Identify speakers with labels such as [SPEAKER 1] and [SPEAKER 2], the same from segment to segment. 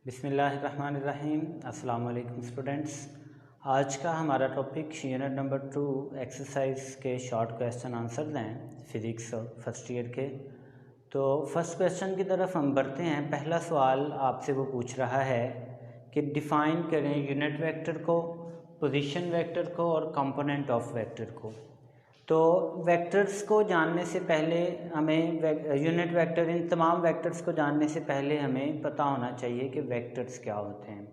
[SPEAKER 1] बिस्मिल्लाहिर्रहमानिर्रहीम। अस्सलाम वालेकुम स्टूडेंट्स। आज का हमारा टॉपिक यूनिट नंबर 2 एक्सरसाइज के शॉर्ट क्वेश्चन आंसर हैं फिज़िक्स फर्स्ट ईयर के। तो फर्स्ट क्वेश्चन की तरफ हम बढ़ते हैं। पहला सवाल आपसे वो पूछ रहा है कि डिफ़ाइन करें यूनिट वेक्टर को, पोजीशन वेक्टर को और कंपोनेंट ऑफ वेक्टर को। तो वेक्टर्स को जानने से पहले हमें यूनिट वेक्टर, इन तमाम वेक्टर्स को जानने से पहले हमें पता होना चाहिए कि वेक्टर्स क्या होते हैं।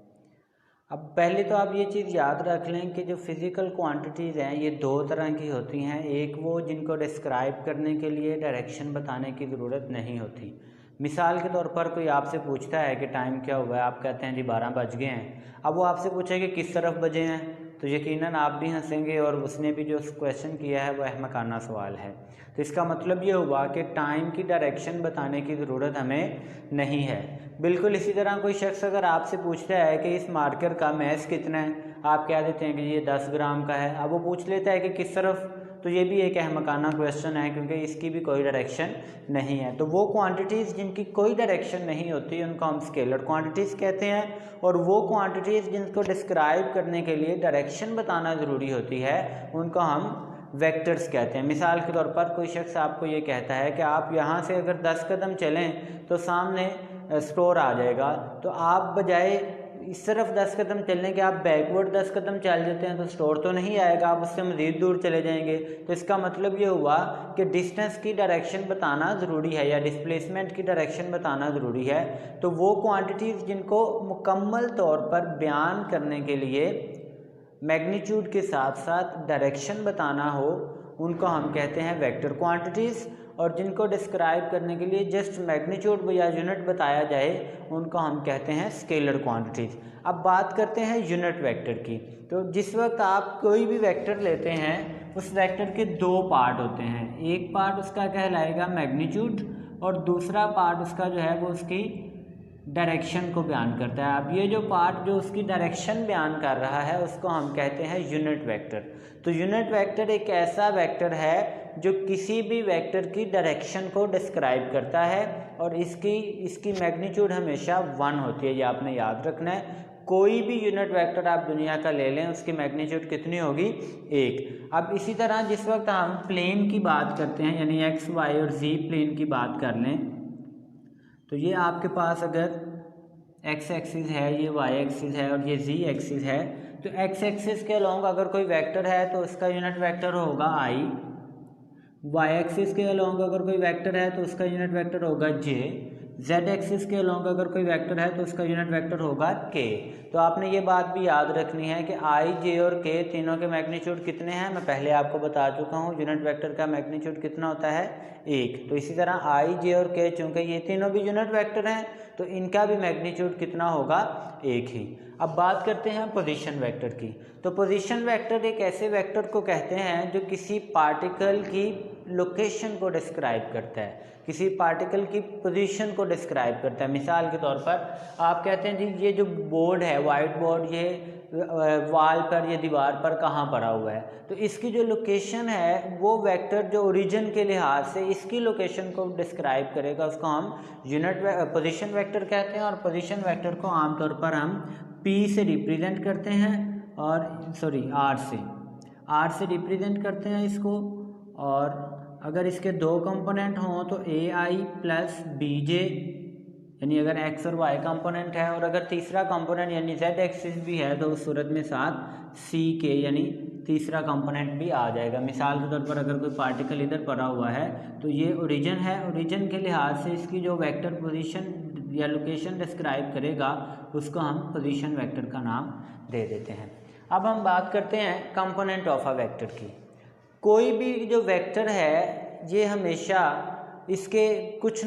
[SPEAKER 1] अब पहले तो आप ये चीज़ याद रख लें कि जो फिज़िकल क्वांटिटीज़ हैं ये दो तरह की होती हैं। एक वो जिनको डिस्क्राइब करने के लिए डायरेक्शन बताने की ज़रूरत नहीं होती। मिसाल के तौर पर कोई आपसे पूछता है कि टाइम क्या हुआ है, आप कहते हैं जी 12 बज गए हैं। अब वो आपसे पूछेगा कि किस तरफ बजे हैं, तो यकीनन आप भी हंसेंगे और उसने भी जो क्वेश्चन किया है वो अहमकाना सवाल है। तो इसका मतलब ये हुआ कि टाइम की डायरेक्शन बताने की ज़रूरत हमें नहीं है। बिल्कुल इसी तरह कोई शख्स अगर आपसे पूछता है कि इस मार्कर का मैस कितना है, आप कह देते हैं कि ये 10 ग्राम का है। अब वो पूछ लेता है कि किस तरफ, तो ये भी एक अहमकाना क्वेश्चन है क्योंकि इसकी भी कोई डायरेक्शन नहीं है। तो वो क्वांटिटीज़ जिनकी कोई डायरेक्शन नहीं होती उनको हम स्केलर क्वांटिटीज़ कहते हैं, और वो क्वांटिटीज़ जिनको डिस्क्राइब करने के लिए डायरेक्शन बताना ज़रूरी होती है उनको हम वेक्टर्स कहते हैं। मिसाल के तौर पर कोई शख्स आपको ये कहता है कि आप यहाँ से अगर 10 कदम चलें तो सामने स्टोर आ जाएगा, तो आप बजाय इस तरफ 10 कदम चलने के आप बैकवर्ड 10 कदम चल जाते हैं तो स्टोर तो नहीं आएगा, आप उससे मज़ीद दूर चले जाएंगे। तो इसका मतलब ये हुआ कि डिस्टेंस की डायरेक्शन बताना ज़रूरी है या डिस्प्लेसमेंट की डायरेक्शन बताना ज़रूरी है। तो वो क्वांटिटीज़ जिनको मुकम्मल तौर पर बयान करने के लिए मैग्नीट्यूड के साथ साथ डायरेक्शन बताना हो उनको हम कहते हैं वेक्टर क्वांटिटीज़, और जिनको डिस्क्राइब करने के लिए जस्ट मैग्नीट्यूड या यूनिट बताया जाए उनको हम कहते हैं स्केलर क्वांटिटीज़। अब बात करते हैं यूनिट वेक्टर की। तो जिस वक्त आप कोई भी वेक्टर लेते हैं उस वेक्टर के दो पार्ट होते हैं। एक पार्ट उसका कहलाएगा मैग्नीट्यूड और दूसरा पार्ट उसका जो है वो उसकी डायरेक्शन को बयान करता है। अब ये जो पार्ट जो उसकी डायरेक्शन बयान कर रहा है उसको हम कहते हैं यूनिट वेक्टर। तो यूनिट वेक्टर एक ऐसा वेक्टर है जो किसी भी वेक्टर की डायरेक्शन को डिस्क्राइब करता है और इसकी मैग्नीट्यूड हमेशा 1 होती है। ये आपने याद रखना है। कोई भी यूनिट वेक्टर आप दुनिया का ले लें उसकी मैग्नीट्यूड कितनी होगी? 1। अब इसी तरह जिस वक्त हम प्लेन की बात करते हैं यानी एक्स वाई और जी प्लेन की बात कर लें, तो ये आपके पास अगर एक्स एक्सिस है, ये वाई एक्सिस है और ये जी एक्सिस है, तो एक्स एक्सिस के अलोंग अगर कोई वेक्टर है तो उसका यूनिट वेक्टर होगा आई। वाई एक्सिस के अलोंग अगर कोई वेक्टर है तो उसका यूनिट वेक्टर होगा जे। जेड एक्सिस के अलोंग अगर कोई वेक्टर है तो उसका यूनिट वेक्टर होगा के। तो आपने ये बात भी याद रखनी है कि आई, जे और के तीनों के मैग्नीट्यूड कितने हैं, मैं पहले आपको बता चुका हूँ। यूनिट वेक्टर का मैग्नीट्यूड कितना होता है? 1। तो इसी तरह आई, जे और के चूँकि ये तीनों भी यूनिट वेक्टर हैं तो इनका भी मैग्नीट्यूड कितना होगा? 1 ही। अब बात करते हैं पोजीशन वेक्टर की। तो पोजीशन वेक्टर एक ऐसे वेक्टर को कहते हैं जो किसी पार्टिकल की लोकेशन को डिस्क्राइब करता है, किसी पार्टिकल की पोजीशन को डिस्क्राइब करता है। मिसाल के तौर पर आप कहते हैं जी ये जो बोर्ड है, वाइट बोर्ड, ये वाल पर, ये दीवार पर कहाँ पड़ा हुआ है, तो इसकी जो लोकेशन है वो वेक्टर जो ओरिजिन के लिहाज से इसकी लोकेशन को डिस्क्राइब करेगा उसको हम यूनिट पोजीशन वेक्टर कहते हैं। और पोजीशन वेक्टर को आमतौर पर हम P से रिप्रेजेंट करते हैं और R से रिप्रेजेंट करते हैं इसको। और अगर इसके दो कंपोनेंट हों तो AI प्लस BJ, यानी अगर x और y कंपोनेंट है, और अगर तीसरा कंपोनेंट यानी z एक्सिस भी है तो उस सूरत में साथ CK यानी तीसरा कंपोनेंट भी आ जाएगा। मिसाल के तौर पर अगर कोई पार्टिकल इधर पड़ा हुआ है तो ये ओरिजिन है, ओरिजिन के लिहाज से इसकी जो वेक्टर पोजीशन या लोकेशन डिस्क्राइब करेगा उसको हम पोजीशन वेक्टर का नाम दे देते हैं। अब हम बात करते हैं कंपोनेंट ऑफ अ वेक्टर की। कोई भी जो वेक्टर है ये हमेशा इसके कुछ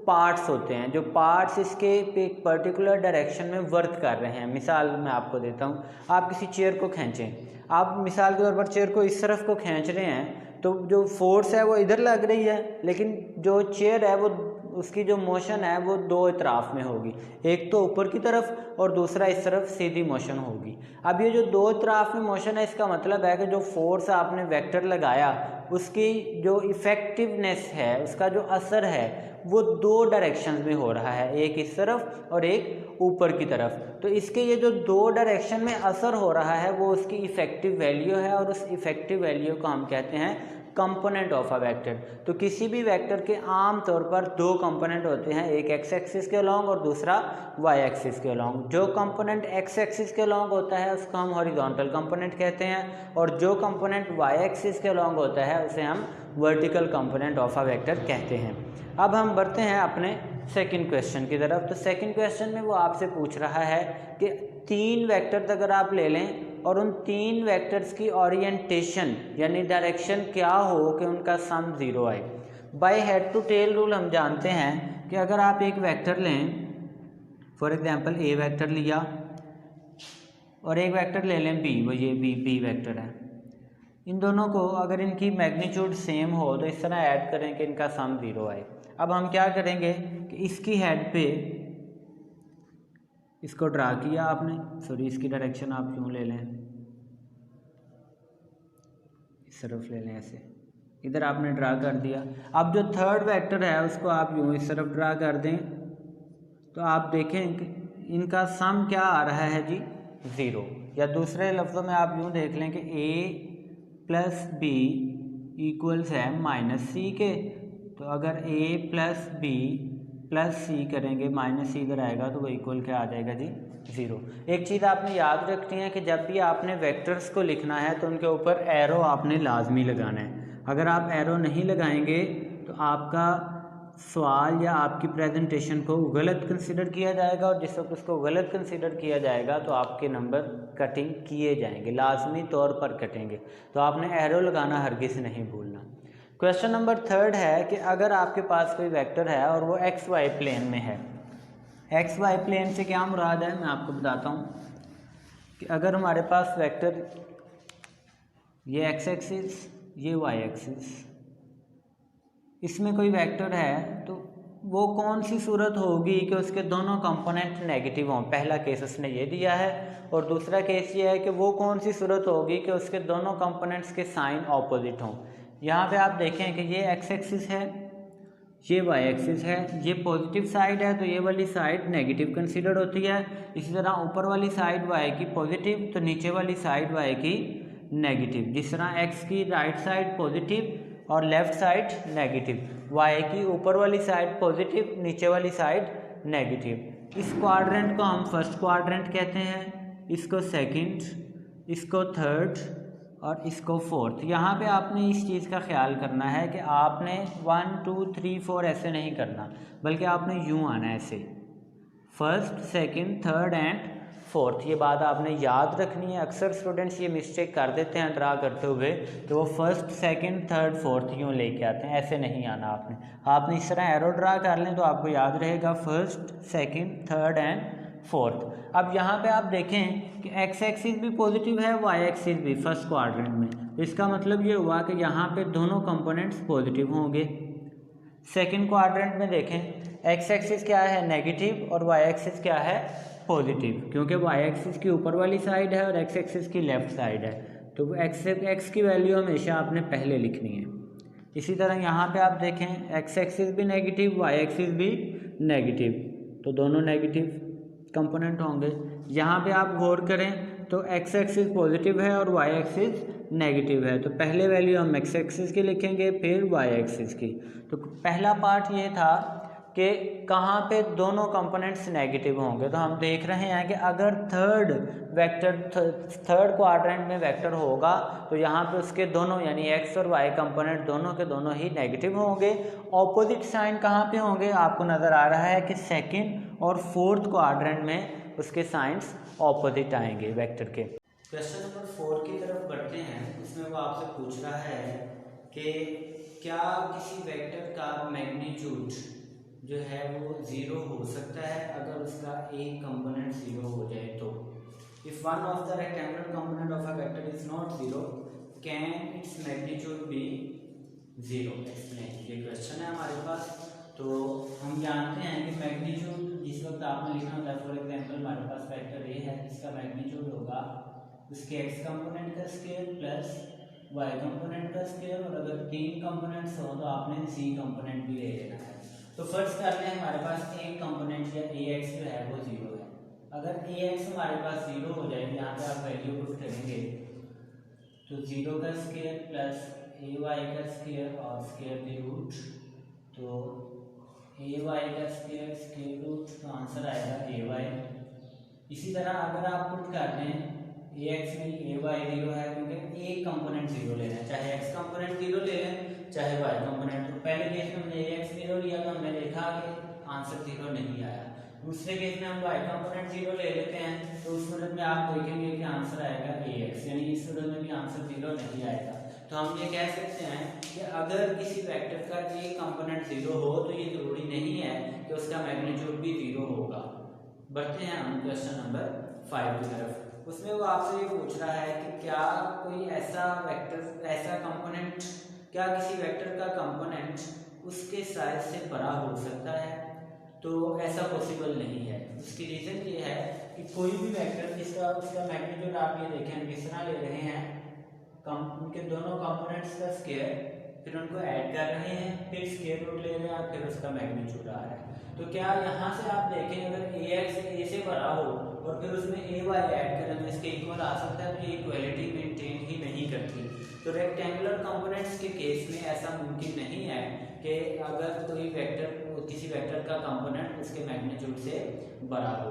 [SPEAKER 1] पार्ट्स होते हैं, जो पार्ट्स इसके एक पर्टिकुलर डायरेक्शन में वर्क कर रहे हैं। मिसाल मैं आपको देता हूँ। आप किसी चेयर को खींचें, आप मिसाल के तौर पर चेयर को इस तरफ को खींच रहे हैं तो जो फोर्स है वो इधर लग रही है, लेकिन जो चेयर है वो उसकी जो मोशन है वो दो इतराफ में होगी, एक तो ऊपर की तरफ और दूसरा इस तरफ सीधी मोशन होगी। अब ये जो दो इतराफ में मोशन है, इसका मतलब है कि जो फोर्स आपने वेक्टर लगाया उसकी जो इफ़ेक्टिवनेस है, उसका जो असर है वो दो डायरेक्शन में हो रहा है, एक इस तरफ और एक ऊपर की तरफ। तो इसके ये जो दो डायरेक्शन में असर हो रहा है वो उसकी इफ़ेक्टिव वैल्यू है, और उस इफ़ेक्टिव वैल्यू को हम कहते हैं कंपोनेंट ऑफ अ वेक्टर। तो किसी भी वेक्टर के आम तौर पर दो कंपोनेंट होते हैं, एक एक्स एक्सिस के अलॉन्ग और दूसरा वाई एक्सिस के अलॉन्ग। जो कंपोनेंट एक्स एक्सिस के अलॉन्ग होता है उसको हम हॉरिजॉन्टल कंपोनेंट कहते हैं, और जो कंपोनेंट वाई एक्सिस के अलॉन्ग होता है उसे हम vertical component of a vector कहते हैं। अब हम बढ़ते हैं अपने सेकंड क्वेश्चन की तरफ। तो सेकंड क्वेश्चन में वो आपसे पूछ रहा है कि तीन वेक्टर्स अगर आप ले लें और उन तीन वेक्टर्स की ओरिएंटेशन यानी डायरेक्शन क्या हो कि उनका सम ज़ीरो आए। By head to tail rule हम जानते हैं कि अगर आप एक वेक्टर लें, फॉर एग्जांपल ए वेक्टर लिया और एक वेक्टर ले लें बी, वो ये बी वेक्टर है, इन दोनों को अगर इनकी मैग्नीट्यूड सेम हो तो इस तरह ऐड करें कि इनका सम ज़ीरो आए। अब हम क्या करेंगे कि इसकी हेड पे इसको ड्रा किया आपने, सॉरी इसकी डायरेक्शन आप यूँ ले लें, इस तरफ ले लें, ऐसे इधर आपने ड्रा कर दिया। अब जो थर्ड वेक्टर है उसको आप यूँ इस तरफ ड्रा कर दें, तो आप देखें कि इनका सम क्या आ रहा है जी, ज़ीरो। या दूसरे लफ्ज़ों में आप यूँ देख लें कि ए प्लस बी इक्वल्स है माइनस सी के। तो अगर a प्लस बी प्लस सी करेंगे, माइनस सी इधर आएगा तो वो इक्वल क्या आ जाएगा जी, ज़ीरो। एक चीज़ आपने याद रखनी है कि जब भी आपने वेक्टर्स को लिखना है तो उनके ऊपर एरो आपने लाजमी लगाना है। अगर आप एरो नहीं लगाएंगे तो आपका सवाल या आपकी प्रेजेंटेशन को गलत कंसिडर किया जाएगा, और जिस वक्त उसको गलत कंसिडर किया जाएगा तो आपके नंबर कटिंग किए जाएंगे, लाजमी तौर पर कटेंगे। तो आपने एरो लगाना हरगिज़ नहीं भूलना। क्वेश्चन नंबर थर्ड है कि अगर आपके पास कोई वेक्टर है और वो एक्स वाई प्लेन में है। एक्स वाई प्लेन से क्या मुराद है मैं आपको बताता हूँ कि अगर हमारे पास वेक्टर ये एक्स एक्सिस, ये वाई एक्सिस, इसमें कोई वेक्टर है तो वो कौन सी सूरत होगी कि उसके दोनों कंपोनेंट नेगेटिव हों। पहला केस उसने ये दिया है, और दूसरा केस ये है कि वो कौन सी सूरत होगी कि उसके दोनों कंपोनेंट्स के साइन ऑपोजिट हों। यहाँ पे आप देखें कि ये एक्स एक्सिस है, ये वाई एक्सिस है, ये पॉजिटिव साइड है तो ये वाली साइड नेगेटिव कंसीडर होती है। इसी तरह ऊपर वाली साइड वाई की पॉजिटिव तो नीचे वाली साइड वाई की नेगेटिव। जिस तरह एक्स की राइट साइड पॉजिटिव और लेफ़्ट साइड नेगेटिव, वाई की ऊपर वाली साइड पॉजिटिव, नीचे वाली साइड नेगेटिव। इस क्वाड्रेंट को हम फर्स्ट क्वाड्रेंट कहते हैं, इसको सेकंड, इसको थर्ड और इसको फोर्थ। यहाँ पे आपने इस चीज़ का ख्याल करना है कि आपने 1 2 3 4 ऐसे नहीं करना, बल्कि आपने यूँ आना है ऐसे, first second third and fourth. ये बात आपने याद रखनी है। अक्सर स्टूडेंट्स ये मिस्टेक कर देते हैं ड्रा करते हुए, तो वो फर्स्ट सेकंड थर्ड फोर्थ यूँ लेके आते हैं, ऐसे नहीं आना आपने इस तरह एरो ड्रा कर लें तो आपको याद रहेगा first second third and fourth. अब यहाँ पे आप देखें कि एक्स एक्सिस भी पॉजिटिव है, वाई एक्सिस भी फर्स्ट क्वाड्रेंट में। इसका मतलब ये हुआ कि यहाँ पे दोनों कंपोनेंट्स पॉजिटिव होंगे। सेकंड क्वाड्रेंट में देखें एक्स एक्सिस क्या है, नेगेटिव, और वाई एक्सिस क्या है, पॉजिटिव, क्योंकि वाई एक्सिस की ऊपर वाली साइड है और एक्स एक्सिस की लेफ्ट साइड है। तो एक्स की वैल्यू हमेशा आपने पहले लिखनी है। इसी तरह यहाँ पे आप देखें एक्स एक्सिस भी नेगेटिव, वाई एक्सिस भी नेगेटिव, तो दोनों नेगेटिव कंपोनेंट होंगे। यहाँ पे आप गौर करें तो एक्स एक्सिस पॉजिटिव है और वाई एक्सिस नेगेटिव है, तो पहले वैल्यू हम एक्स एक्सिस की लिखेंगे फिर वाई एक्सिस की। तो पहला पार्ट ये था कि कहाँ पे दोनों कंपोनेंट्स नेगेटिव होंगे। तो हम देख रहे हैं कि अगर थर्ड क्वाड्रेंट में वेक्टर होगा तो यहाँ पे उसके दोनों यानी एक्स और वाई कंपोनेंट दोनों के दोनों ही नेगेटिव होंगे। ऑपोजिट साइन कहाँ पे होंगे, आपको नज़र आ रहा है कि सेकंड और फोर्थ क्वाड्रेंट में उसके साइंस ऑपोजिट आएंगे वेक्टर के। क्वेश्चन नंबर 4 की तरफ बढ़ते हैं। उसमें वो आपसे पूछ रहा है कि क्या किसी वेक्टर का मैग्नीट्यूड जो है वो ज़ीरो हो सकता है अगर उसका एक कंपोनेंट ज़ीरो हो जाए तो। If one of the rectangular component of a vector is not zero can its magnitude be zero, explain. ये क्वेश्चन है हमारे पास। तो हम जानते हैं कि मैग्नीट्यूड जिस वक्त आपने लिखना होता है, फॉर एग्जांपल हमारे पास वेक्टर ए है, इसका मैग्नीट्यूड होगा उसके एक्स कंपोनेंट का स्क्वायर प्लस वाई कंपोनेंट का स्क्वायर, और अगर 3 कंपोनेंट्स हो तो आपने सी कंपोनेंट भी ले लेना है। तो फर्स्ट कर लें हमारे पास एक कंपोनेंट या ए एक्स जो है वो 0 है। अगर ए एक्स हमारे पास 0 हो जाए, यहाँ पे आप वैल्यू पुट करेंगे तो 0 का स्क्वायर प्लस ए वाई का स्क्वायर और स्क्वायर द रूट, तो ए वाई का स्क्वायर रूट, तो आंसर आएगा ए वाई। इसी तरह अगर आप पुट कर दें ए एक्स में ए वाई 0 है, क्योंकि एक कंपोनेंट 0 लेना है, चाहे एक्स कंपोनेंट 0 ले लें चाहे वाई कंपोनेंट। तो पहले केस में हमने ए एक्स 0 लिया तो हमने देखा कि आंसर 0 नहीं आया। दूसरे केस में हम वाई कंपोनेंट 0 ले लेते हैं, तो उस सूरत में आप देखेंगे कि आंसर आएगा ए एक्स, यानी इस सूरत में भी आंसर 0 नहीं आएगा। तो हम ये कह सकते हैं कि अगर किसी वेक्टर का एक कंपोनेंट 0 हो तो ये जरूरी नहीं है कि उसका मैग्नीट्यूड भी 0 होगा। बढ़ते हैं हम क्वेश्चन नंबर 5 की तरफ। उसमें वो आपसे ये पूछ रहा है कि क्या कोई ऐसा वेक्टर, ऐसा कंपोनेंट, क्या किसी वेक्टर का कंपोनेंट उसके साइज से बड़ा हो सकता है? तो ऐसा पॉसिबल नहीं है। उसकी रीज़न ये है कि कोई भी वेक्टर जिसका उसका मैग्नीट्यूड आप ये देखें हम किस तरह ले रहे हैं, उनके दोनों कंपोनेंट्स का स्क्वायर, फिर उनको ऐड कर रहे हैं, फिर स्क्वायर रूट ले रहे हैं, फिर उसका मैग्नीट्यूड आ रहा है। तो क्या यहाँ से आप देखें अगर ए एक्स ए से बड़ा हो और फिर उसमें ए वाई ऐड करें तो इसके इक्वल आ सकता है? तो ये इक्वलिटी मेंटेन ही नहीं करती। तो रेक्टेंगुलर कंपोनेंट्स के केस में ऐसा मुमकिन नहीं है कि अगर कोई वेक्टर, किसी वेक्टर का कंपोनेंट उसके मैग्नीट्यूड से बड़ा हो।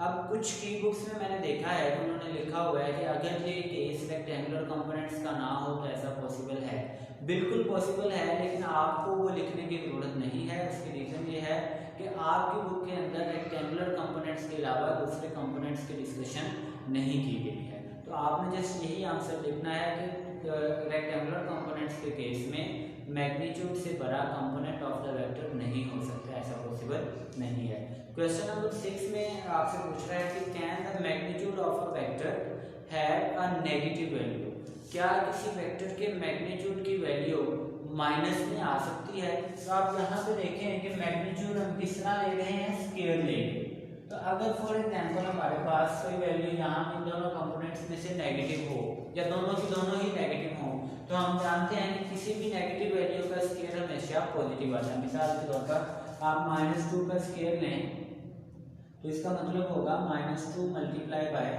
[SPEAKER 1] अब कुछ की बुक्स में मैंने देखा है कि उन्होंने लिखा हुआ है कि अगर ये केस रेक्टेंगुलर कंपोनेंट्स का ना हो तो ऐसा पॉसिबल है। बिल्कुल पॉसिबल है, लेकिन आपको वो लिखने की जरूरत नहीं है। उसकी रीज़न ये है कि आपकी बुक के अंदर रेक्टेंगुलर कंपोनेंट्स के अलावा दूसरे कंपोनेंट्स की डिस्कशन नहीं की गई है। तो आपने जस्ट यही आंसर लिखना है कि रेक्टेंगुलर कंपोनेंट्स के केस में मैग्नीट्यूड से बड़ा कंपोनेंट ऑफ द वेक्टर नहीं हो सकता, ऐसा पॉसिबल नहीं है। क्वेश्चन नंबर 6 में आपसे पूछ रहा है कि can the magnitude of a vector have a negative value? क्या किसी वेक्टर के मैग्नीट्यूड की वैल्यू माइनस में आ सकती है? तो आप यहाँ पे देखें कि मैग्नीट्यूड हम किस तरह ले रहे हैं, स्क्वायर लेंगे। तो अगर फॉर एग्जांपल हमारे पास कोई वैल्यू यहाँ इन दोनों कंपोनेंट्स में से नेगेटिव हो या दोनों की दोनों ही नेगेटिव हो, तो हम जानते हैं कि किसी भी नेगेटिव वैल्यू का स्क्वायर हमेशा पॉजिटिव आता है। मिसाल के तौर पर आप -2 का स्क्वायर लें तो इसका मतलब होगा -2 मल्टीप्लाई बाय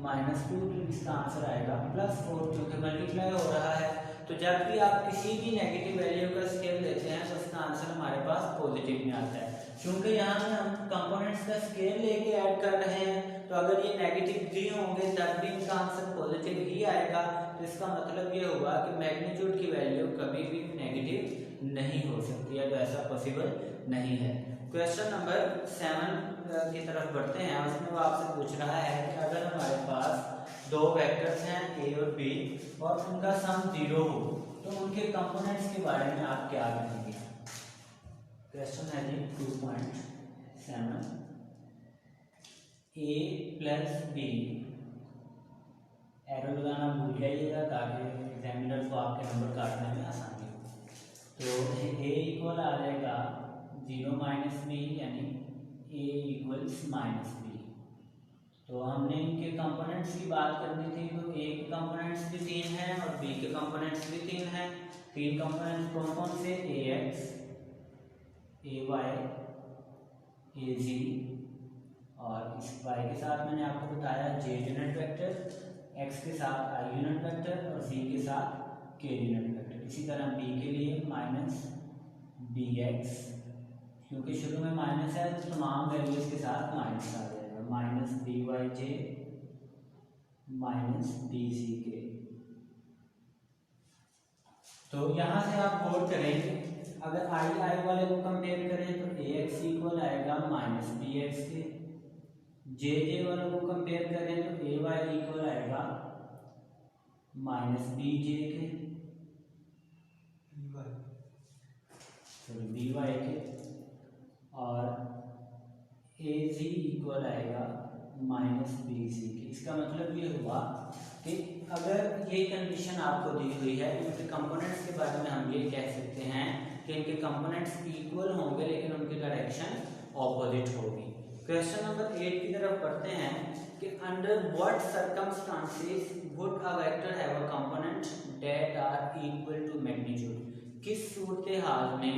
[SPEAKER 1] -2, तो इसका आंसर आएगा +4, क्योंकि मल्टीप्लाई हो रहा है। तो जब भी आप किसी भी नेगेटिव वैल्यू का स्क्वायर लेते हैं तो उसका आंसर हमारे पास पॉजिटिव में आता है। क्योंकि यहाँ पे हम कंपोनेंट्स का स्क्वायर लेके ऐड कर रहे हैं, तो अगर ये नेगेटिव भी होंगे तब भी इनका आंसर पॉजिटिव ही आएगा। तो इसका मतलब ये होगा कि मैग्नीट्यूड की वैल्यू कभी भी नेगेटिव नहीं हो सकती है, तो ऐसा पॉसिबल नहीं है। क्वेश्चन नंबर 7 की तरफ बढ़ते हैं। उसमें वो आपसे पूछ रहा है कि अगर हमारे पास दो वेक्टर्स हैं ए और बी और उनका सम 0 हो तो उनके कंपोनेंट्स के बारे में आप क्या कहेंगे? क्वेश्चन है जी 2.7, ए प्लस बी, एरो लगाना भूल जाइएगा ताकि एग्जामिनर को आपके नंबर काटने में आसानी हो। तो ए इक्वल आ जाएगा 0 - बी, यानी ए इक्वल्स -बी। तो हमने इनके कंपोनेंट्स की बात करनी थी, तो ए के कंपोनेंट्स भी 3 हैं और बी के कंपोनेंट्स भी 3 हैं। 3 कंपोनेंट्स कौन कौन से? ए एक्स, ए वाई, ए जी, और इस वाई के साथ मैंने आपको बताया जे यूनिट वेक्टर, एक्स के साथ आई यूनिट वेक्टर और जी के साथ के यूनिट वेक्टर। इसी तरह बी के लिए -bx, क्योंकि शुरू में माइनस है तो तमाम वैल्यूज के साथ माइनस आ जाएगा, -byj -bck। तो यहाँ से आप नोट करेंगे, अगर आई वाले को कंपेयर करें तो ax इक्वल आएगा -bx के, जे वालों को कंपेयर करें तो ay इक्वल आएगा -bj के, by के, और az इक्वल आएगा -bc के। इसका मतलब ये हुआ कि अगर ये कंडीशन आपको दी हुई है, इनके कंपोनेंट्स के बारे में हम ये कह सकते हैं कि इनके कंपोनेंट्स इक्वल होंगे लेकिन उनकी डायरेक्शन ऑपोजिट होगी। क्वेश्चन नंबर 8 की तरफ पढ़ते हैं कि under what circumstances would a vector have a component that are equal to magnitude. किस सूरत हाल में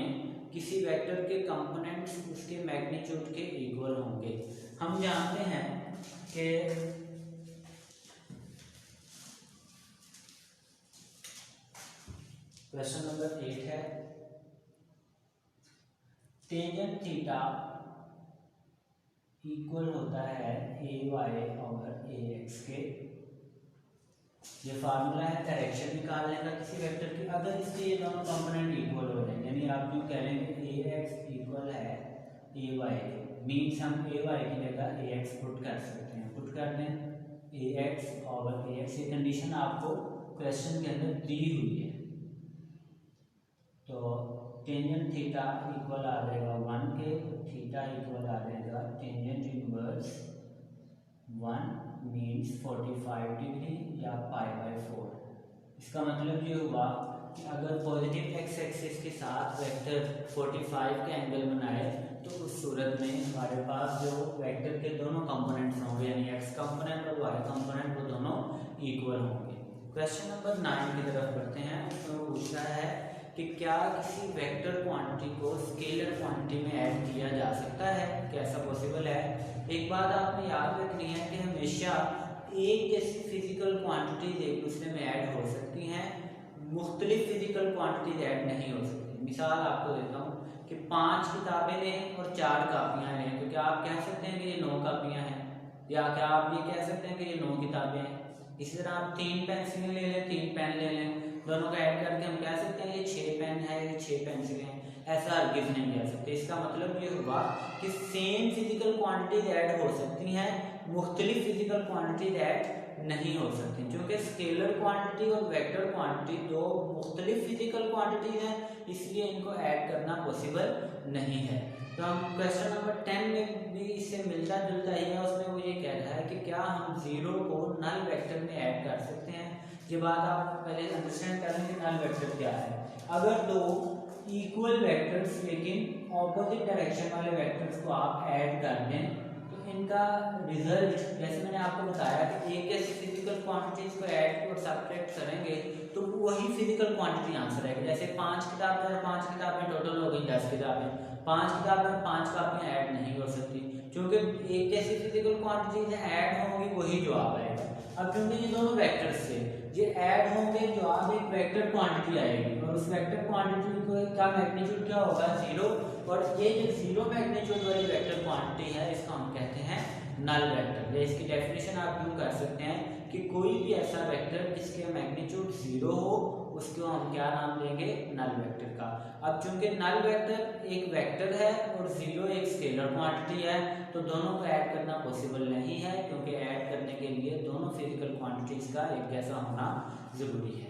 [SPEAKER 1] किसी वेक्टर के कंपोनेंट्स उसके मैग्नीट्यूड के इक्वल होंगे। हम जानते हैं कि क्वेश्चन नंबर 8 है टेंजेंट थीटा इक्वल होता है ए वाई और ए एक्स के। ये फार्मूला है डायरेक्शन निकालने का किसी वेक्टर की। अगर इसके ये दोनों कंपोनेंट इक्वल हो जाए, यानी आप यूँ कह लेंगे ए एक्स इक्वल है ए वाई, मीन्स हम ए वाई की जगह ए एक्स पुट कर सकते हैं। पुट कर दें ए एक्स और ए एक्स, ये कंडीशन आपको क्वेश्चन के अंदर दी हुई है। तो टेंजेंट थीटा इक्वल आ जाएगा 1 के, थीटा इक्वल आ जाएगा टेंजेंट इनवर्स 1 मीन्स 45 डिग्री या π/4। इसका मतलब ये हुआ कि अगर पॉजिटिव एक्स एक्सिस के साथ वेक्टर 45 के एंगल बनाए तो उस सूरत में हमारे पास जो वेक्टर के दोनों कंपोनेंट्स होंगे, यानी एक्स कंपोनेंट और वाई कंपोनेंट, वो दोनों इक्वल होंगे। क्वेश्चन नंबर 9 की तरफ बढ़ते हैं। उसमें वो पूछ रहा है कि क्या किसी वेक्टर क्वांटिटी को स्केलर क्वांटिटी में ऐड किया जा सकता है, कैसा पॉसिबल है। एक बात आपने याद रखनी है कि हमेशा एक जैसी फिजिकल क्वांटिटीज एक दूसरे में ऐड हो सकती हैं, मुख्तलिफ फिजिकल क्वांटिटीज ऐड नहीं हो सकती। मिसाल आपको देता हूँ कि 5 किताबें लें और 4 कापियाँ लें, तो क्या आप कह सकते हैं कि ये 9 कापियाँ हैं, या क्या आप ये कह सकते हैं कि ये 9 किताबें हैं। इसी तरह आप 3 पेंसिलें ले लें, 3 पेन ले लें, दोनों का ऐड करके हम कह सकते हैं ये 6 पेन है, ये 6 पेंसिलें हैं। ऐसा हरगिज़ नहीं कह सकते। इसका मतलब ये हुआ कि सेम फिजिकल क्वांटिटीज ऐड हो सकती हैं, मुख्तलिफ फिजिकल क्वांटिटीज ऐड नहीं हो सकती, क्योंकि स्केलर क्वांटिटी और वेक्टर क्वांटिटी दो मुख्तलिफ फिजिकल क्वांटिटीज हैं, इसलिए इनको ऐड करना पॉसिबल नहीं है। तो हम क्वेश्चन नंबर 10 में भी इससे मिलता जुलता ही है। उसमें वो ये कह रहा है कि क्या हम 0 को नल वेक्टर में ऐड कर सकते हैं। ये बात आप पहले अंडरस्टैंड कर लें कि नल वेक्टर क्या है। अगर दो इक्वल वेक्टर्स लेकिन ऑपोजिट डायरेक्शन वाले वेक्टर्स को आप ऐड कर दें तो इनका रिजल्ट, जैसे मैंने आपको बताया कि एक ऐसी फिजिकल क्वांटिटीज को ऐड और सब्ट्रैक्ट करेंगे तो वही फिजिकल क्वांटिटी आंसर आएगी। जैसे 5 किताबें और 5 किताबें टोटल हो गई 10 किताबें, 5 किताबें और 5 कापियाँ ऐड नहीं हो सकती, क्योंकि एक जैसी फिजिकल क्वांटिटीज ऐड होंगी वही जवाब आएगा। अब क्योंकि ये दोनों वेक्टर्स थे, ये ऐड होंगे, जवाब एक वेक्टर क्वांटिटी आएगी और उस वेक्टर क्वांटिटी का मैग्नीट्यूड क्या होगा 0, और ये जो 0 मैग्नीट्यूड वाली वेक्टर क्वांटिटी है इसको हम कहते हैं नल वेक्टर। या इसकी डेफिनेशन आप यूँ कर सकते हैं कि कोई भी ऐसा वेक्टर जिसके मैग्नीट्यूड 0 हो उसको हम क्या नाम देंगे, नल वेक्टर का। अब चूंकि नल वेक्टर एक वेक्टर है और 0 एक स्केलर क्वांटिटी है, तो दोनों को ऐड करना पॉसिबल नहीं है, क्योंकि ऐड करने के लिए दोनों फिजिकल क्वांटिटीज का एक जैसा होना जरूरी है।